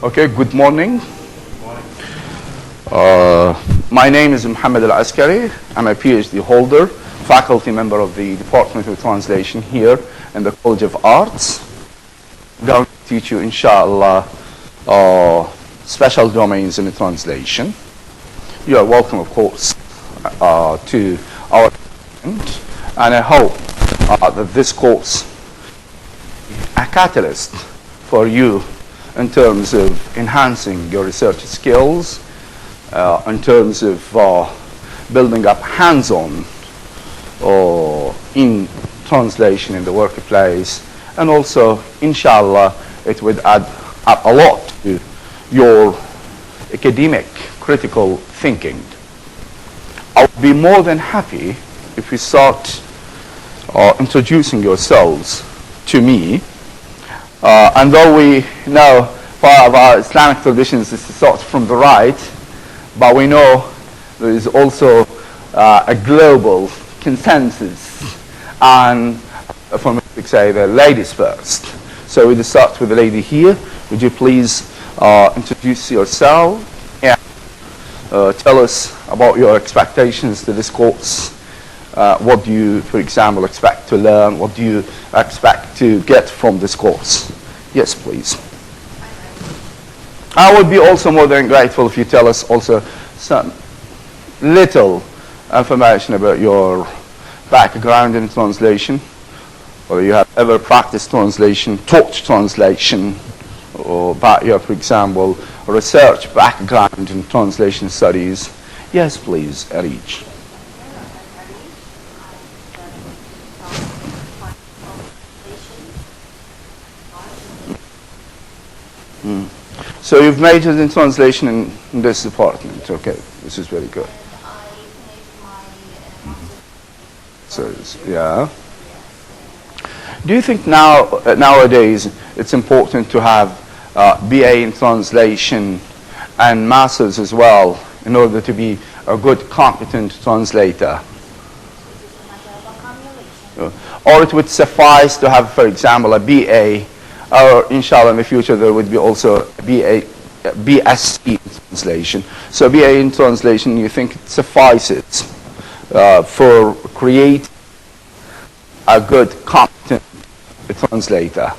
Okay, good morning. My name is محمد العسكري. I'm a PhD holder, faculty member of the Department of Translation here in the College of Arts. I'm going to teach you, inshallah, special domains in translation. You are welcome, of course, to our event, and I hope that this course is a catalyst for you in terms of enhancing your research skills, in terms of building up hands-on in translation in the workplace, and also, inshallah, it would add up a lot to your academic critical thinking. I would be more than happy if you start introducing yourselves to me. And though we know part of our Islamic traditions is to start from the right, but we know there is also a global consensus, and from we say the ladies first. So we'll start with the lady here. Would you please introduce yourself and tell us about your expectations to this course? What do you, for example, expect to learn? What do you expect to get from this course? Yes, please. I would be also more than grateful if you tell us also some little information about your background in translation, whether you have ever practiced translation, taught translation, or about your, for example, research background in translation studies. Yes, please, Arij. So you've majored in translation in this department. Okay, this is very good. So yeah. Do you think nowadays it's important to have BA in translation and masters as well in order to be a good, competent translator? Or it would suffice to have, for example, a BA, or inshallah in the future there would be also a BSc in translation. So BA in translation, you think it suffices for creating a good, competent translator?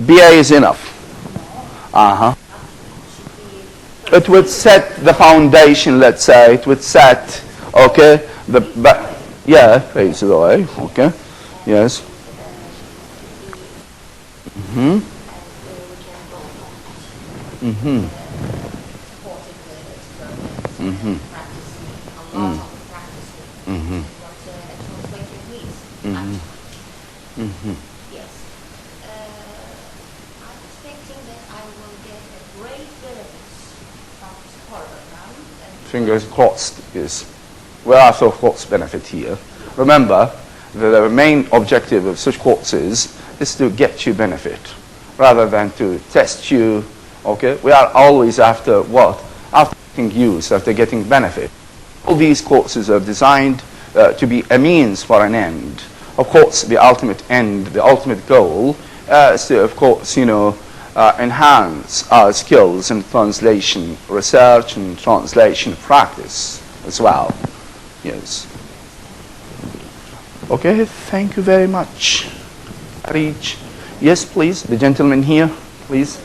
BA is enough. It would set the foundation, let's say. It would set, okay, yeah, praise the Lord, okay, yes. Mm-hmm. Mm-hmm. Mm-hmm. Mm-hmm. Mm-hmm. Mm-hmm. Yes. I'm expecting that I will get a great benefit from this program. Fingers crossed, yes. We also, of course, benefit here. Remember, the main objective of such courses is to get you benefit, rather than to test you, okay? We are always after what? After getting use, after getting benefit. All these courses are designed to be a means for an end. Of course, the ultimate end, the ultimate goal is to, of course, enhance our skills in translation research and translation practice as well. Yes. Okay, thank you very much. Arij. Yes, please. The gentleman here, please.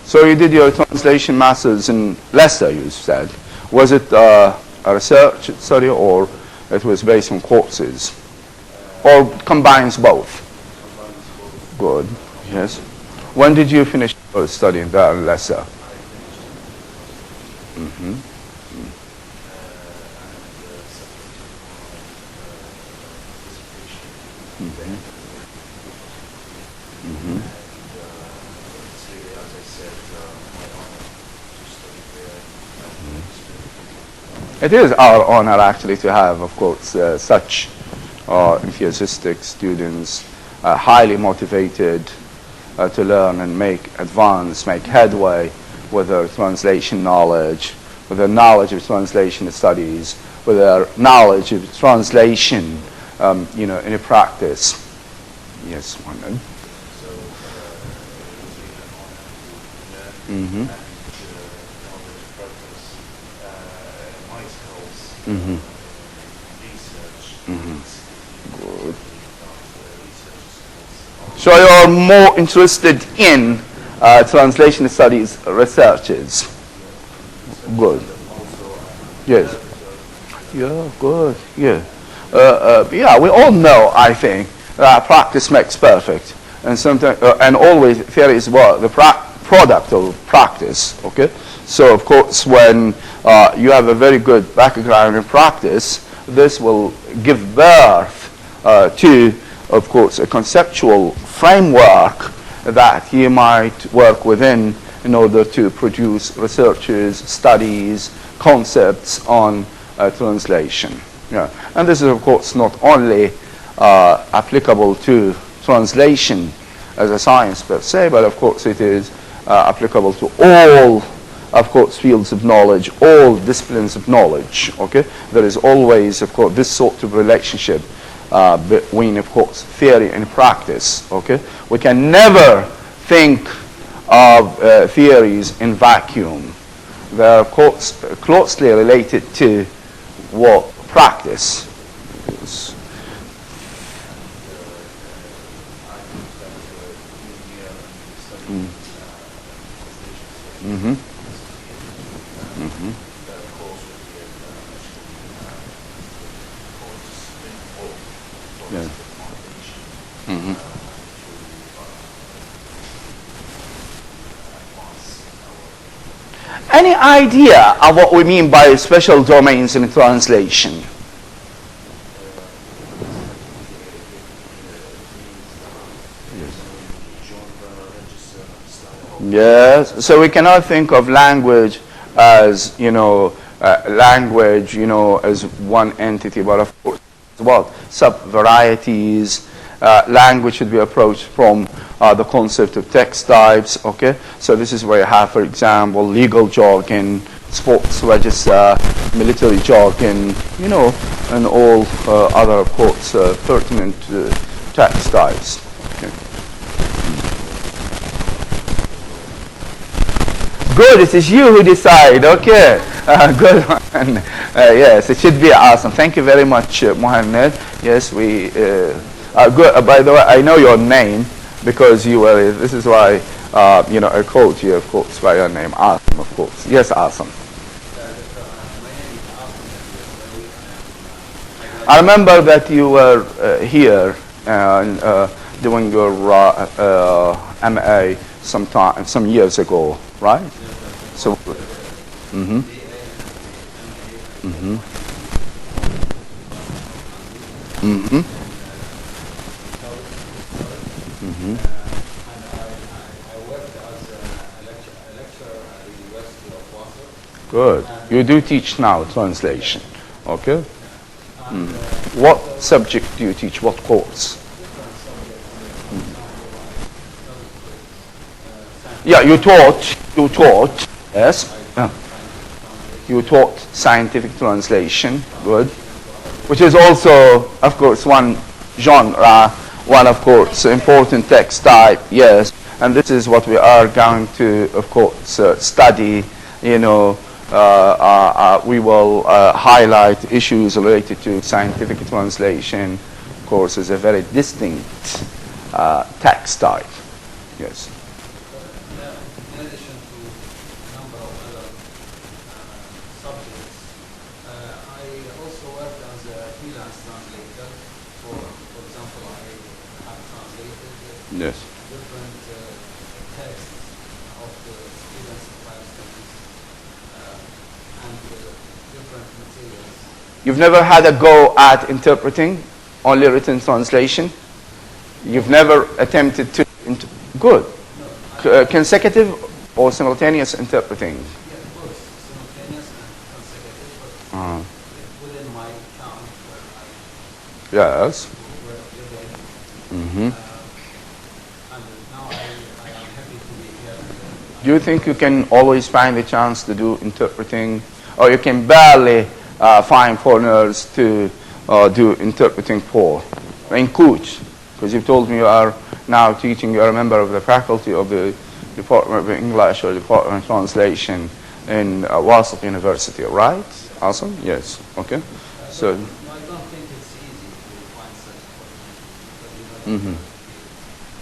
So you did your translation masters in Leicester, you said. Was it a research study, or it was based on courses? Or combines both? Good, yes. When did you finish your study in Leicester? Mm-hmm. Mm-hmm. Mm-hmm. It is our honor, actually, to have, of course, such enthusiastic students, highly motivated, to learn and make headway with their translation knowledge, with their knowledge of translation studies, with their knowledge of translation, in a practice. Yes, Mohammed. So, Mm-hmm. and knowledge, practice, my skills, Mm-hmm. research, Mm-hmm. Good. research skills. So you're more interested in translation studies researches. Good. Yes. Yeah, good. Yeah. Yeah, we all know, I think, that practice makes perfect. And sometimes, and always theory is what? The product of practice, okay? So, of course, when you have a very good background in practice, this will give birth to, of course, a conceptual framework that you might work within in order to produce researches, studies, concepts on translation. Yeah. And this is, of course, not only applicable to translation as a science per se, but of course it is applicable to all, of course, fields of knowledge, all disciplines of knowledge. Okay, there is always, of course, this sort of relationship between, of course, theory and practice. Okay, we can never think of theories in vacuum. They are, of course, closely related to what practice is. Mm-hmm. Mm-hmm. Yeah. Mm-hmm. Any idea of what we mean by special domains in translation? Yes. So we cannot think of language as, language, as one entity, but of course, well, sub-varieties. Language should be approached from the concept of text types, okay? So this is where you have, for example, legal jargon, sports register, military jargon, and all other, of course, pertinent text types. Okay. Good, it is you who decide. Okay, good one. Yes, it should be awesome. Thank you very much, Mohammed. Yes, we good. By the way, I know your name because you were. This is why I called you, of course, by your name. Awesome, of course. Yes, awesome. I remember that you were here doing your MA some years ago, right? So, mm-hmm. Mm-hmm. Mm-hmm. Mm-hmm. I worked as a lecturer at the University of Warsaw. Good. You do teach now translation, okay? Mm. What subject do you teach? What course? Yeah, you taught, yes. Yeah. You taught scientific translation, good. Which is also, of course, one genre, one, of course, important text type, yes. And this is what we are going to, of course, study. We will highlight issues related to scientific translation, of course, as a very distinct text type, yes. In addition to a number of other subjects, I also worked as a freelance translator. For example, I have translated Yes. different texts of the students of Bible studies and different materials. You've never had a go at interpreting, only written translation? You've never attempted to, good. Consecutive or simultaneous interpreting? Yeah, of course, simultaneous and consecutive, but within my town where I Yes. were living. Mm-hmm. And now I Do you think you can always find a chance to do interpreting, or you can barely find foreigners to do interpreting for? In Coach, because you've told me you are now teaching, you are a member of the faculty of the Department of English or Department of Translation in Wasat University, right? Awesome. Yes. Okay. So. I don't think it's easy to find such opportunities.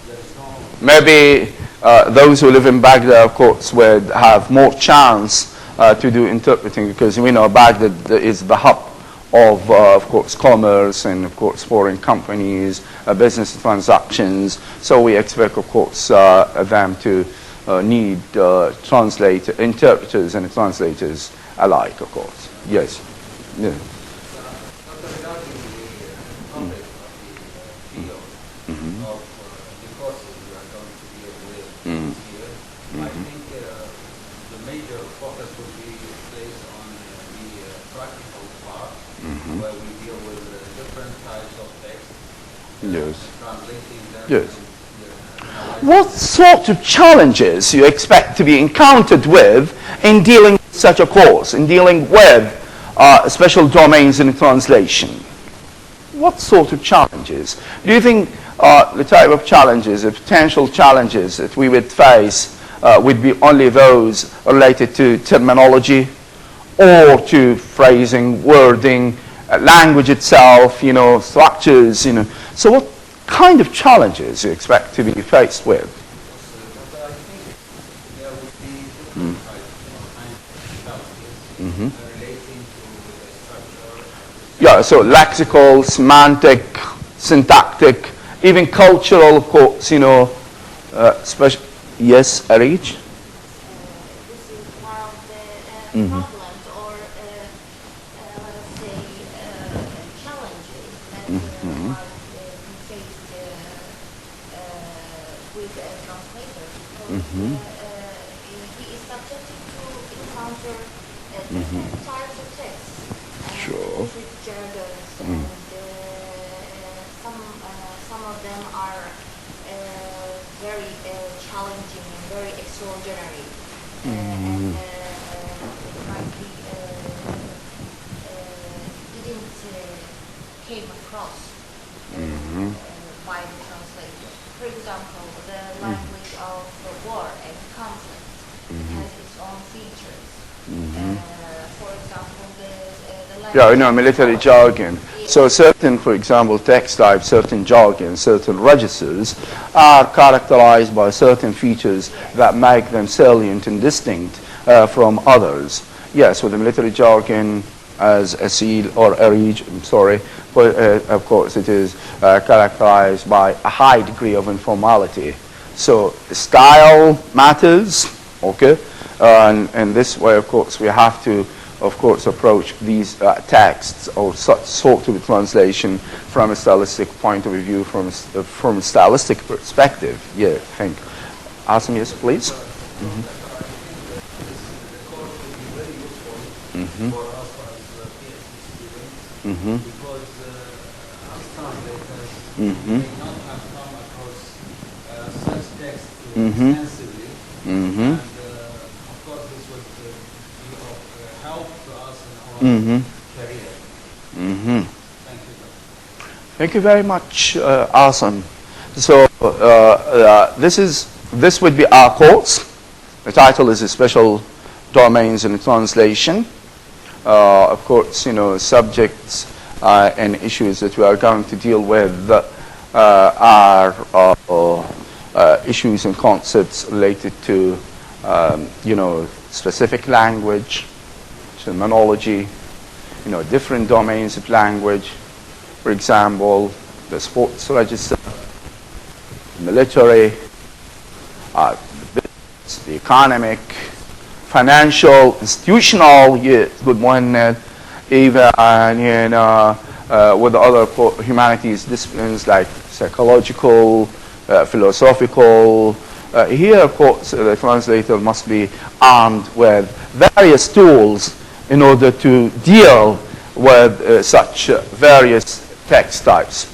There is no. Maybe those who live in Baghdad, of course, would have more chance to do interpreting, because we know Baghdad is the hub of course, commerce and, of course, foreign companies, business transactions. So we expect, of course, them to need interpreters and translators alike, of course. Yes. Yeah. Regarding the topic of the field of the courses we are going to deal with this year, I think the major focus will be placed on the practical part, where we deal with different types of text, Yes. translating them. Yes. What sort of challenges you expect to be encountered with in dealing with such a course, in dealing with special domains in translation? What sort of challenges? Do you think the type of challenges, the potential challenges that we would face would be only those related to terminology or to phrasing, wording, language itself, structures, So what kind of challenges you expect to be faced with? But I think there would be different types of challenges relating to the structure. Yeah, so lexical, semantic, syntactic, even cultural, of course, special. Yes, Arij? This is one of the problems or let's say challenges that are faced with a translator, because he is subjected to encounter different types of texts, Sure. different jargons, and some of them are very challenging and very extraordinary, and might be didn't came across by the translator. For example, the language of war and conflict has its own features. For example, the language Military jargon. So certain, for example, text types, certain jargon, certain registers are characterized by certain features that make them salient and distinct from others. Yes, with the military jargon, as Asil or Arij, but of course it is characterized by a high degree of informality. So style matters, okay? And this way, of course, we have to, approach these texts or such sort of translation from a stylistic point of view, from a stylistic perspective. Yeah, I think. Asim, yes, please. The course will be very useful for us as PhD students, because as translators, we may not have come across such texts extensively, and of course this would be of help to us in our career. Thank you. Thank you very much, Asim. So this would be our course. The title is Special Domains in Translation. Of course, subjects and issues that we are going to deal with are issues and concepts related to, specific language, terminology, different domains of language. For example, the sports register, military, the business, the economic, financial, institutional, good one, even with other humanities disciplines like psychological, philosophical. Here, of course, the translator must be armed with various tools in order to deal with such various text types.